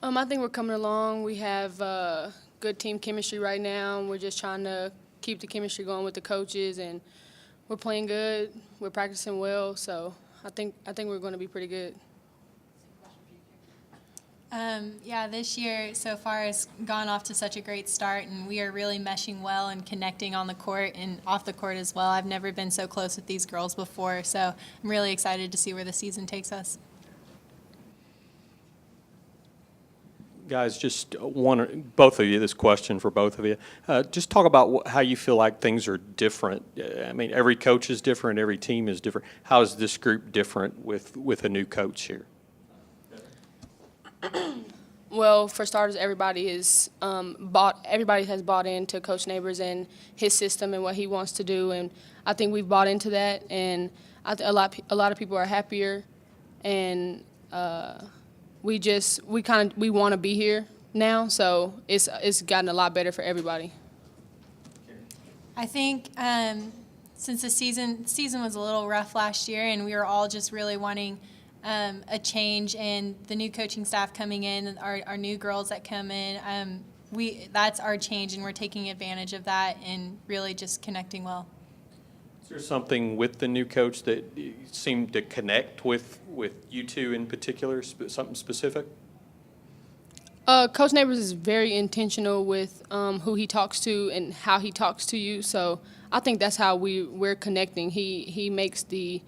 I think we're coming along. We have good team chemistry right now. We're just trying to keep the chemistry going with the coaches, and we're playing good. We're practicing well, so I think we're going to be pretty good. Yeah, this year so far has gone off to such a great start, and we are really meshing well and connecting on the court and off the court as well. I've never been so close with these girls before, so I'm really excited to see where the season takes us. Guys, just both of you, this question for both of you. Just talk about how you feel like things are different. I mean, every coach is different, every team is different. How is this group different with a new coach here? Well, for starters, everybody is everybody has bought into Coach Neighbors and his system and what he wants to do, and I think we've bought into that. And a lot of people are happier, and we want to be here now, so it's gotten a lot better for everybody. I think since the season was a little rough last year, and we were all just really wanting a change, and the new coaching staff coming in, our new girls that come in, that's our change, and we're taking advantage of that and really just connecting well. Is there something with the new coach that seemed to connect with you two in particular, something specific? Coach Neighbors is very intentional with who he talks to and how he talks to you. So I think that's how we're connecting. He makes the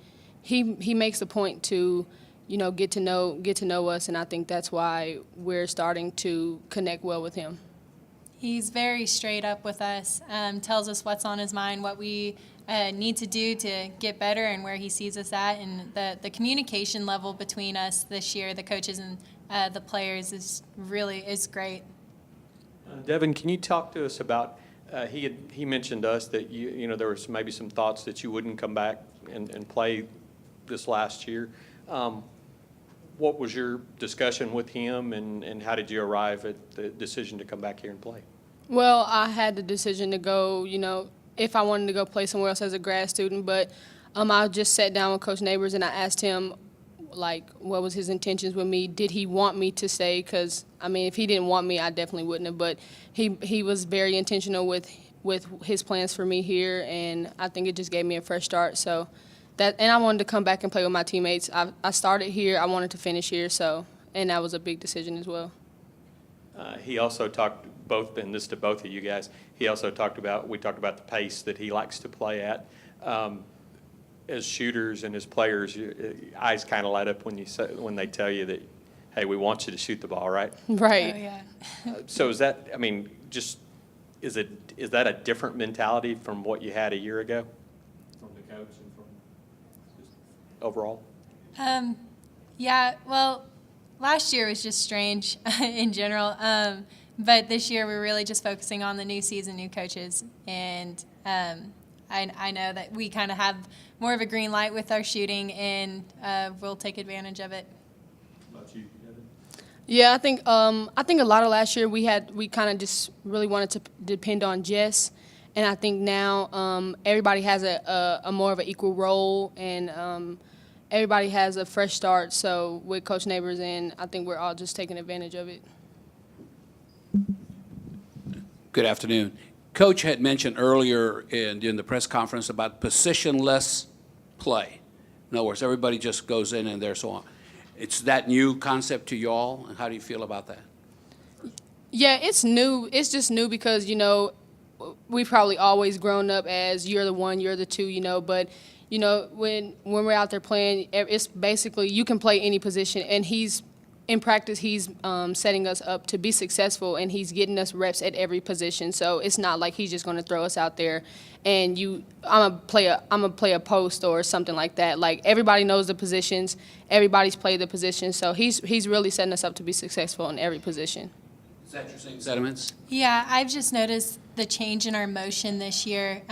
point to, get to know us, and I think that's why we're starting to connect well with him. He's very straight up with us, tells us what's on his mind, what we need to do to get better, and where he sees us at. And the communication level between us this year, the coaches and the players, is great. Devin, can you talk to us about, he mentioned to us that there was maybe some thoughts that you wouldn't come back and play this last year. What was your discussion with him, and how did you arrive at the decision to come back here and play? Well, I had the decision to go, if I wanted to go play somewhere else as a grad student, but I just sat down with Coach Neighbors and I asked him, what was his intentions with me? Did he want me to stay? Because, if he didn't want me, I definitely wouldn't have. But he was very intentional with his plans for me here, and I think it just gave me a fresh start. So and I wanted to come back and play with my teammates. I started here. I wanted to finish here, and that was a big decision as well. He also talked, and this to both of you guys, we talked about the pace that he likes to play at. As shooters and as players, your eyes kind of light up when they tell you that, hey, we want you to shoot the ball, right? Right. Oh, yeah. So is that, is that a different mentality from what you had a year ago? From the coach and from just overall? Yeah, well, last year was just strange in general. But this year we're really just focusing on the new season, new coaches, and I know that we kind of have more of a green light with our shooting, and we'll take advantage of it. How about you, Devin? Yeah, I think a lot of last year we kind of just really wanted to depend on Jess, and I think now everybody has a more of an equal role, and everybody has a fresh start. So with Coach Neighbors, and I think we're all just taking advantage of it. Good afternoon. Coach had mentioned earlier in the press conference about positionless play. In other words, everybody just goes in and there, so on. It's that new concept to y'all, and how do you feel about that? Yeah, it's new. It's just new because, we've probably always grown up as you're the one, you're the two, but, when we're out there playing, it's basically you can play any position, and in practice, he's setting us up to be successful, and he's getting us reps at every position. So it's not like he's just going to throw us out there and I'm gonna play a post or something like that. Like, everybody knows the positions, everybody's played the positions. So he's really setting us up to be successful in every position. Is that your same sentiments? Yeah, I've just noticed the change in our motion this year.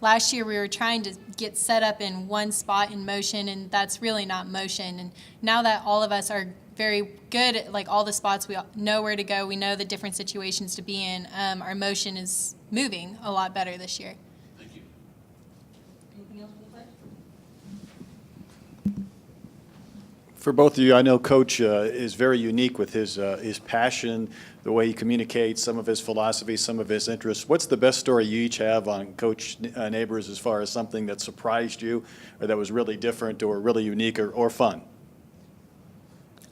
Last year we were trying to get set up in one spot in motion, and that's really not motion. And now that all of us are very good at all the spots, we know where to go, we know the different situations to be in, our motion is moving a lot better this year. Thank you. Anything else for the play? For both of you, I know Coach is very unique with his passion, the way he communicates, some of his philosophy, some of his interests. What's the best story you each have on Coach Neighbors as far as something that surprised you or that was really different or really unique or fun?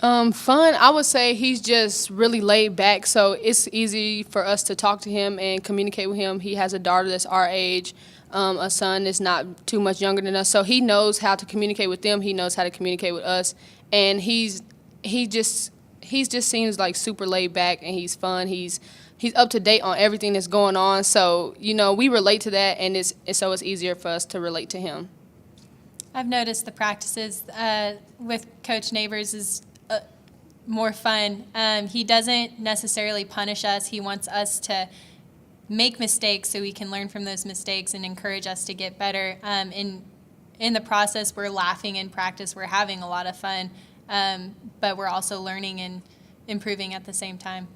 Fun, I would say he's just really laid back, so it's easy for us to talk to him and communicate with him. He has a daughter that's our age, a son that's not too much younger than us, so he knows how to communicate with them. He knows how to communicate with us, and he just seems like super laid back, and he's fun. He's up to date on everything that's going on, so we relate to that, and it's easier for us to relate to him. I've noticed the practices with Coach Neighbors is more fun. He doesn't necessarily punish us. He wants us to make mistakes so we can learn from those mistakes and encourage us to get better. In the process, we're laughing in practice. We're having a lot of fun, but we're also learning and improving at the same time.